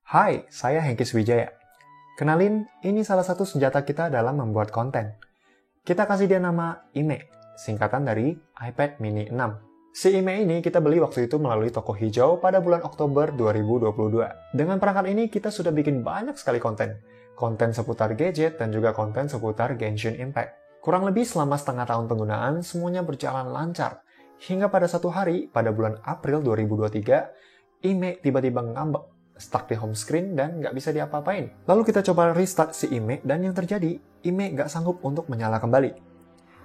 Hai, saya Hengkis Wijaya. Kenalin, ini salah satu senjata kita dalam membuat konten. Kita kasih dia nama IMEI, singkatan dari iPad Mini 6. Si IMEI ini kita beli waktu itu melalui toko hijau pada bulan Oktober 2022. Dengan perangkat ini kita sudah bikin banyak sekali konten. Konten seputar gadget dan juga konten seputar Genshin Impact. Kurang lebih selama setengah tahun penggunaan, semuanya berjalan lancar. Hingga pada satu hari, pada bulan April 2023, IMEI tiba-tiba ngambek, stuck di home screen dan nggak bisa diapa-apain. Lalu kita coba restart si IMEI dan yang terjadi, IMEI nggak sanggup untuk menyala kembali.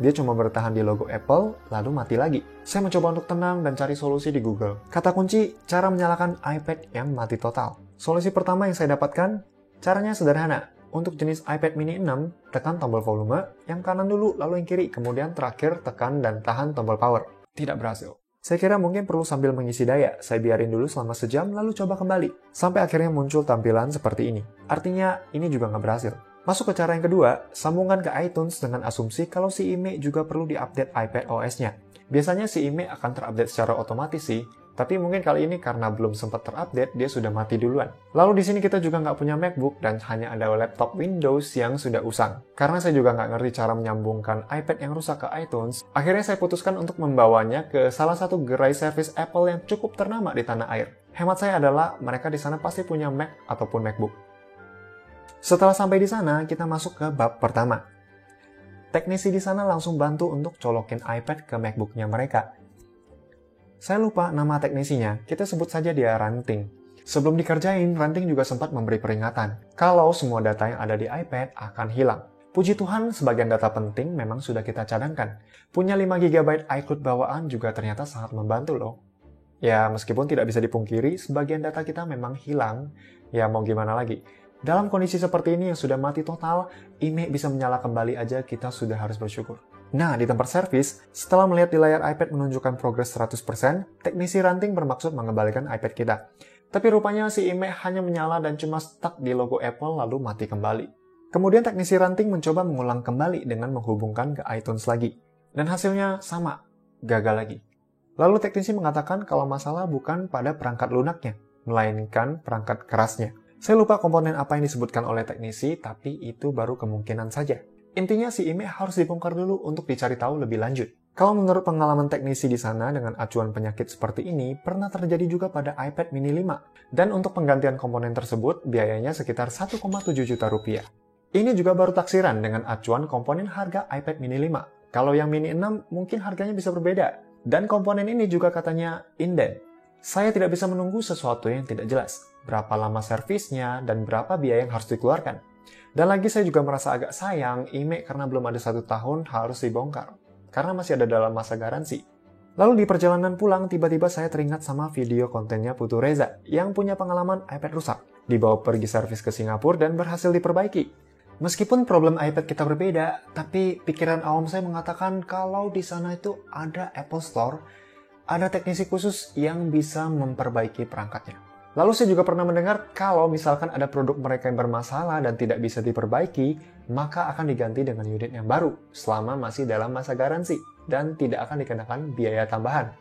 Dia cuma bertahan di logo Apple, lalu mati lagi. Saya mencoba untuk tenang dan cari solusi di Google. Kata kunci, cara menyalakan iPad yang mati total. Solusi pertama yang saya dapatkan, caranya sederhana. Untuk jenis iPad Mini 6, tekan tombol volume, yang kanan dulu, lalu yang kiri, kemudian terakhir tekan dan tahan tombol power. Tidak berhasil. Saya kira mungkin perlu sambil mengisi daya, saya biarin dulu selama sejam lalu coba kembali. Sampai akhirnya muncul tampilan seperti ini. Artinya, ini juga nggak berhasil. Masuk ke cara yang kedua, sambungkan ke iTunes dengan asumsi kalau si IMEI juga perlu diupdate iPad OS-nya. Biasanya si IMEI akan terupdate secara otomatis sih, tapi mungkin kali ini karena belum sempat terupdate, dia sudah mati duluan. Lalu di sini kita juga nggak punya MacBook dan hanya ada laptop Windows yang sudah usang. Karena saya juga nggak ngerti cara menyambungkan iPad yang rusak ke iTunes, akhirnya saya putuskan untuk membawanya ke salah satu gerai servis Apple yang cukup ternama di tanah air. Hemat saya adalah mereka di sana pasti punya Mac ataupun MacBook. Setelah sampai di sana, kita masuk ke bab pertama. Teknisi di sana langsung bantu untuk colokin iPad ke MacBook-nya mereka. Saya lupa nama teknisinya, kita sebut saja dia Ranting. Sebelum dikerjain, Ranting juga sempat memberi peringatan kalau semua data yang ada di iPad akan hilang. Puji Tuhan, sebagian data penting memang sudah kita cadangkan. Punya 5 GB iCloud bawaan juga ternyata sangat membantu loh. Ya, meskipun tidak bisa dipungkiri, sebagian data kita memang hilang. Ya, mau gimana lagi? Dalam kondisi seperti ini yang sudah mati total, IMEI bisa menyala kembali aja, kita sudah harus bersyukur. Nah, di tempat servis, setelah melihat di layar iPad menunjukkan progres 100%, teknisi Ranting bermaksud mengembalikan iPad kita. Tapi rupanya si IMEI hanya menyala dan cuma stuck di logo Apple lalu mati kembali. Kemudian teknisi Ranting mencoba mengulang kembali dengan menghubungkan ke iTunes lagi. Dan hasilnya sama, gagal lagi. Lalu teknisi mengatakan kalau masalah bukan pada perangkat lunaknya, melainkan perangkat kerasnya. Saya lupa komponen apa yang disebutkan oleh teknisi, tapi itu baru kemungkinan saja. Intinya si IMEI harus dibongkar dulu untuk dicari tahu lebih lanjut. Kalau menurut pengalaman teknisi di sana dengan acuan penyakit seperti ini, pernah terjadi juga pada iPad Mini 5. Dan untuk penggantian komponen tersebut, biayanya sekitar 1,7 juta rupiah. Ini juga baru taksiran dengan acuan komponen harga iPad Mini 5. Kalau yang Mini 6 mungkin harganya bisa berbeda. Dan komponen ini juga katanya inden. Saya tidak bisa menunggu sesuatu yang tidak jelas. Berapa lama servisnya dan berapa biaya yang harus dikeluarkan. Dan lagi saya juga merasa agak sayang IMEI karena belum ada 1 tahun harus dibongkar. Karena masih ada dalam masa garansi. Lalu di perjalanan pulang tiba-tiba saya teringat sama video kontennya Putu Reza yang punya pengalaman iPad rusak. Dibawa pergi servis ke Singapura dan berhasil diperbaiki. Meskipun problem iPad kita berbeda, tapi pikiran awam saya mengatakan kalau di sana itu ada Apple Store, ada teknisi khusus yang bisa memperbaiki perangkatnya. Lalu saya juga pernah mendengar kalau misalkan ada produk mereka yang bermasalah dan tidak bisa diperbaiki, maka akan diganti dengan unit yang baru selama masih dalam masa garansi dan tidak akan dikenakan biaya tambahan.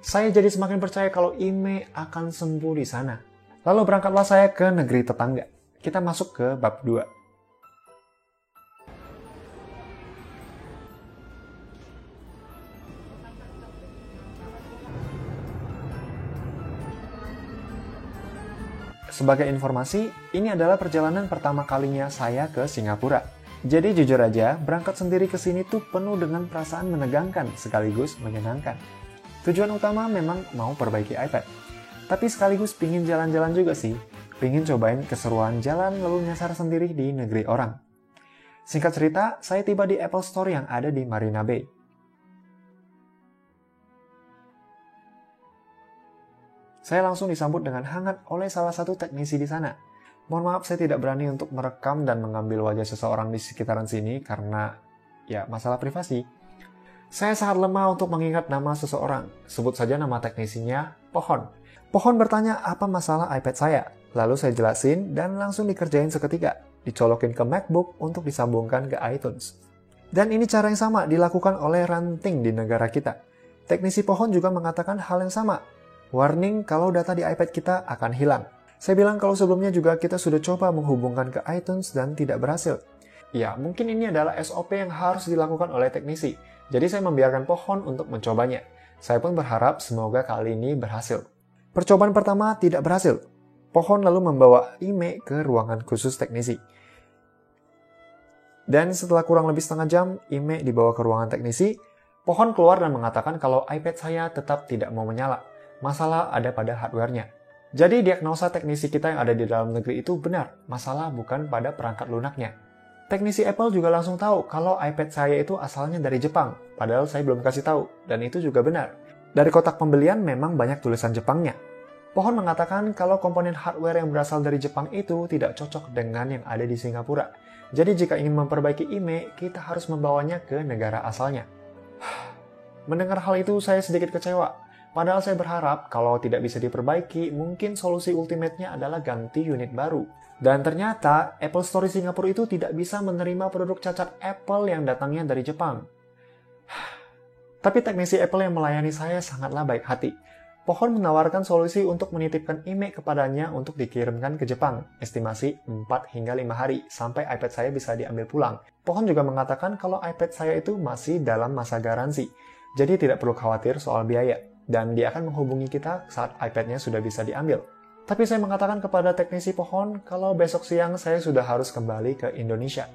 Saya jadi semakin percaya kalau IMEI akan sembuh di sana. Lalu berangkatlah saya ke negeri tetangga. Kita masuk ke bab 2. Sebagai informasi, ini adalah perjalanan pertama kalinya saya ke Singapura. Jadi jujur aja, berangkat sendiri ke sini tuh penuh dengan perasaan menegangkan sekaligus menyenangkan. Tujuan utama memang mau perbaiki iPad. Tapi sekaligus pingin jalan-jalan juga sih. Pingin cobain keseruan jalan lalu nyasar sendiri di negeri orang. Singkat cerita, saya tiba di Apple Store yang ada di Marina Bay. Saya langsung disambut dengan hangat oleh salah satu teknisi di sana. Mohon maaf saya tidak berani untuk merekam dan mengambil wajah seseorang di sekitaran sini karena ya masalah privasi. Saya sangat lemah untuk mengingat nama seseorang. Sebut saja nama teknisinya Pohon. Pohon bertanya apa masalah iPad saya. Lalu saya jelasin dan langsung dikerjain seketika. Dicolokin ke MacBook untuk disambungkan ke iTunes. Dan ini cara yang sama dilakukan oleh Ranting di negara kita. Teknisi Pohon juga mengatakan hal yang sama. Warning kalau data di iPad kita akan hilang. Saya bilang kalau sebelumnya juga kita sudah coba menghubungkan ke iTunes dan tidak berhasil. Ya, mungkin ini adalah SOP yang harus dilakukan oleh teknisi. Jadi saya membiarkan Pohon untuk mencobanya. Saya pun berharap semoga kali ini berhasil. Percobaan pertama tidak berhasil. Pohon lalu membawa Ime ke ruangan khusus teknisi. Dan setelah kurang lebih setengah jam, Ime dibawa ke ruangan teknisi. Pohon keluar dan mengatakan kalau iPad saya tetap tidak mau menyala. Masalah ada pada hardware-nya. Jadi diagnosa teknisi kita yang ada di dalam negeri itu benar, masalah bukan pada perangkat lunaknya. Teknisi Apple juga langsung tahu kalau iPad saya itu asalnya dari Jepang, padahal saya belum kasih tahu, dan itu juga benar. Dari kotak pembelian memang banyak tulisan Jepangnya. Pohon mengatakan kalau komponen hardware yang berasal dari Jepang itu tidak cocok dengan yang ada di Singapura. Jadi jika ingin memperbaiki Ime, kita harus membawanya ke negara asalnya. Mendengar hal itu saya sedikit kecewa. Padahal saya berharap kalau tidak bisa diperbaiki, mungkin solusi ultimate-nya adalah ganti unit baru. Dan ternyata Apple Store di Singapura itu tidak bisa menerima produk cacat Apple yang datangnya dari Jepang. Tapi teknisi Apple yang melayani saya sangatlah baik hati. Pohon menawarkan solusi untuk menitipkan Ime kepadanya untuk dikirimkan ke Jepang, estimasi 4 hingga 5 hari, sampai iPad saya bisa diambil pulang. Pohon juga mengatakan kalau iPad saya itu masih dalam masa garansi, jadi tidak perlu khawatir soal biaya. Dan dia akan menghubungi kita saat iPad-nya sudah bisa diambil. Tapi saya mengatakan kepada teknisi Pohon kalau besok siang saya sudah harus kembali ke Indonesia.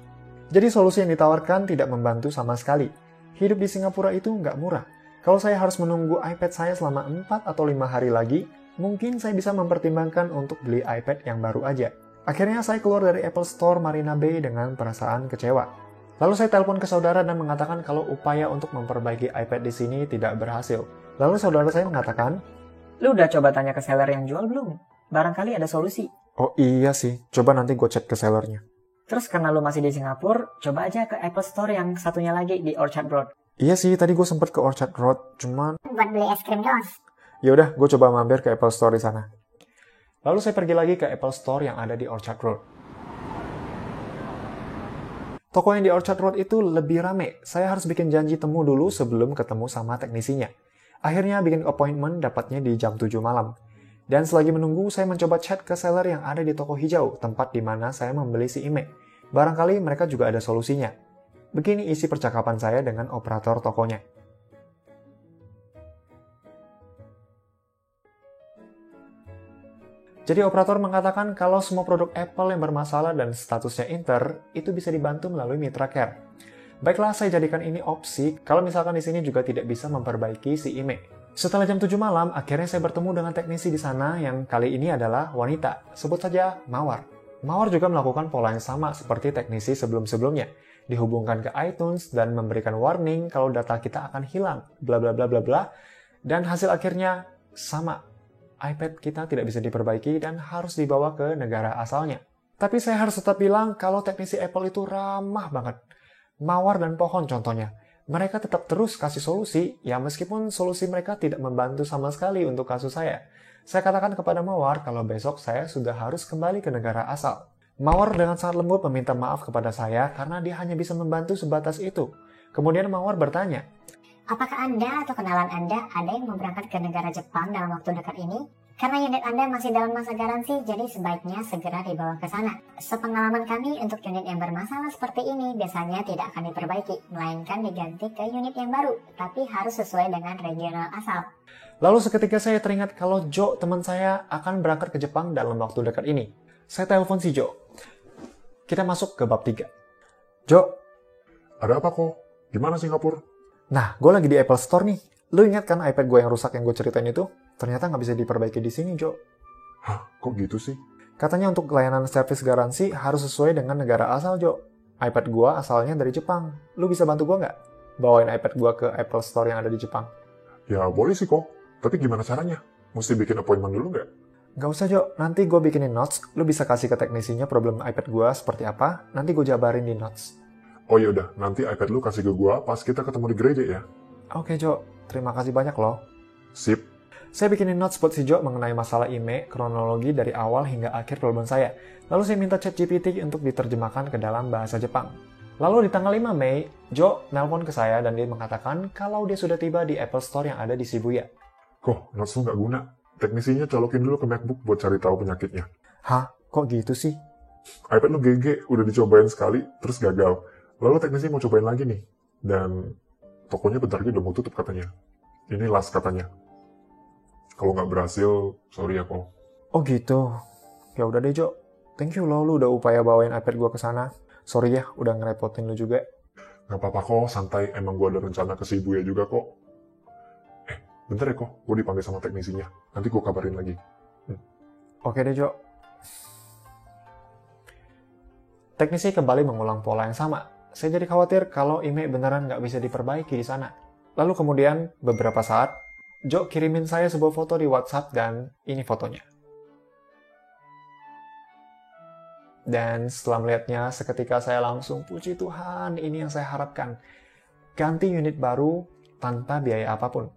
Jadi solusi yang ditawarkan tidak membantu sama sekali. Hidup di Singapura itu nggak murah. Kalau saya harus menunggu iPad saya selama 4 atau 5 hari lagi, mungkin saya bisa mempertimbangkan untuk beli iPad yang baru aja. Akhirnya saya keluar dari Apple Store Marina Bay dengan perasaan kecewa. Lalu saya telepon ke saudara dan mengatakan kalau upaya untuk memperbaiki iPad di sini tidak berhasil. Lalu saudara saya mengatakan, "Lu udah coba tanya ke seller yang jual belum? Barangkali ada solusi." "Oh iya sih, coba nanti gue chat ke sellernya." "Terus karena lu masih di Singapura, coba aja ke Apple Store yang satunya lagi di Orchard Road." "Iya sih, tadi gue sempet ke Orchard Road, cuman..." "Buat beli es krim doang." "Yaudah, gue coba mampir ke Apple Store di sana." Lalu saya pergi lagi ke Apple Store yang ada di Orchard Road. Toko yang di Orchard Road itu lebih rame. Saya harus bikin janji temu dulu sebelum ketemu sama teknisinya. Akhirnya bikin appointment dapatnya di jam 7 malam. Dan selagi menunggu, saya mencoba chat ke seller yang ada di toko hijau, tempat di mana saya membeli si Ime. Barangkali mereka juga ada solusinya. Begini isi percakapan saya dengan operator tokonya. Jadi operator mengatakan kalau semua produk Apple yang bermasalah dan statusnya Inter itu bisa dibantu melalui Mitra Care. Baiklah, saya jadikan ini opsi kalau misalkan di sini juga tidak bisa memperbaiki si Ime. Setelah jam 7 malam, akhirnya saya bertemu dengan teknisi di sana yang kali ini adalah wanita. Sebut saja Mawar. Mawar juga melakukan pola yang sama seperti teknisi sebelum-sebelumnya. Dihubungkan ke iTunes dan memberikan warning kalau data kita akan hilang, bla bla bla bla bla. Dan hasil akhirnya sama. iPad kita tidak bisa diperbaiki dan harus dibawa ke negara asalnya. Tapi saya harus tetap bilang kalau teknisi Apple itu ramah banget. Mawar dan Pohon contohnya. Mereka tetap terus kasih solusi, ya meskipun solusi mereka tidak membantu sama sekali untuk kasus saya. Saya katakan kepada Mawar kalau besok saya sudah harus kembali ke negara asal. Mawar dengan sangat lembut meminta maaf kepada saya karena dia hanya bisa membantu sebatas itu. Kemudian Mawar bertanya, "Apakah Anda atau kenalan Anda ada yang mau berangkat ke negara Jepang dalam waktu dekat ini? Karena unit Anda masih dalam masa garansi, jadi sebaiknya segera dibawa ke sana. Sepengalaman kami, untuk unit yang bermasalah seperti ini biasanya tidak akan diperbaiki, melainkan diganti ke unit yang baru, tapi harus sesuai dengan regional asal." Lalu seketika saya teringat kalau Jo, teman saya, akan berangkat ke Jepang dalam waktu dekat ini. Saya telepon si Jo. Kita masuk ke bab 3. Jo, "Ada apa kok? Gimana Singapura?" nah gue lagi di Apple Store nih. Lu ingat kan iPad gue yang rusak yang gue ceritain itu? Ternyata nggak bisa diperbaiki di sini, Jo. "Hah, kok gitu sih?" Katanya untuk layanan servis garansi harus sesuai dengan negara asal, Jo. iPad gue asalnya dari Jepang. Lu bisa bantu gue nggak? Bawain iPad gue ke Apple Store yang ada di Jepang. "Ya boleh sih kok, tapi gimana caranya? Mesti bikin appointment dulu nggak?" Nggak usah, Jo. Nanti gue bikinin notes. Lu bisa kasih ke teknisinya problem iPad gue seperti apa. Nanti gue jabarin di notes. "Oh yaudah, nanti iPad lu kasih ke gua pas kita ketemu di gereja ya." Oke, Jo. Terima kasih banyak loh. "Sip." Saya bikinin notes buat si Jo mengenai masalah Ime, kronologi dari awal hingga akhir problem saya. Lalu saya minta ChatGPT untuk diterjemahkan ke dalam bahasa Jepang. Lalu di tanggal 5 Mei, Jo nelpon ke saya dan dia mengatakan kalau dia sudah tiba di Apple Store yang ada di Shibuya. "Kok notes lu nggak guna? Teknisinya colokin dulu ke MacBook buat cari tahu penyakitnya." Hah? Kok gitu sih? iPad lu GG, udah dicobain sekali, terus gagal. Lalu teknisi mau cobain lagi nih. Dan tokonya bentar lagi udah mau tutup katanya. Ini last katanya. Kalau nggak berhasil, sorry ya kok. Oh gitu. Ya udah deh, Jo. Thank you lo, lu udah upaya bawain iPad gua ke sana. Sorry ya, udah ngerepotin lu juga. Nggak apa-apa kok, santai. Emang gue ada rencana ke Shibuya juga kok. Bentar ya kok, gue dipanggil sama teknisinya. Nanti gue kabarin lagi. Oke deh, Jo. Teknisi kembali mengulang pola yang sama. Saya jadi khawatir kalau email beneran nggak bisa diperbaiki di sana. Lalu kemudian, beberapa saat, Jo kirimin saya sebuah foto di WhatsApp dan ini fotonya. Dan setelah melihatnya, seketika saya langsung, puji Tuhan, ini yang saya harapkan. Ganti unit baru tanpa biaya apapun.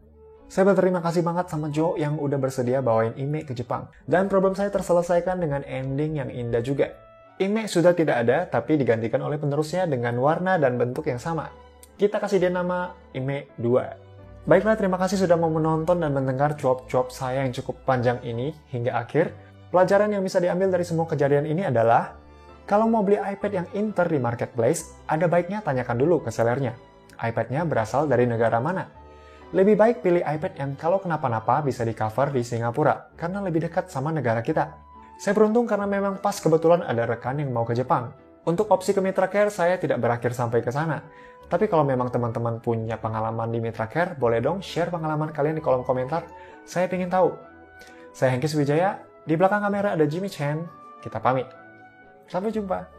Saya berterima kasih banget sama Jo yang udah bersedia bawain email ke Jepang. Dan problem saya terselesaikan dengan ending yang indah juga. Email sudah tidak ada, tapi digantikan oleh penerusnya dengan warna dan bentuk yang sama. Kita kasih dia nama email 2. Baiklah, terima kasih sudah mau menonton dan mendengar cuap-cuap saya yang cukup panjang ini hingga akhir. Pelajaran yang bisa diambil dari semua kejadian ini adalah, kalau mau beli iPad yang Inter di marketplace, ada baiknya tanyakan dulu ke sellernya. iPad-nya berasal dari negara mana? Lebih baik pilih iPad yang kalau kenapa-napa bisa di-cover di Singapura, karena lebih dekat sama negara kita. Saya beruntung karena memang pas kebetulan ada rekan yang mau ke Jepang. Untuk opsi ke Mitra Care, saya tidak berakhir sampai ke sana. Tapi kalau memang teman-teman punya pengalaman di Mitra Care, boleh dong share pengalaman kalian di kolom komentar. Saya ingin tahu. Saya Hengkis Wijaya, di belakang kamera ada Jimmy Chan. Kita pamit. Sampai jumpa.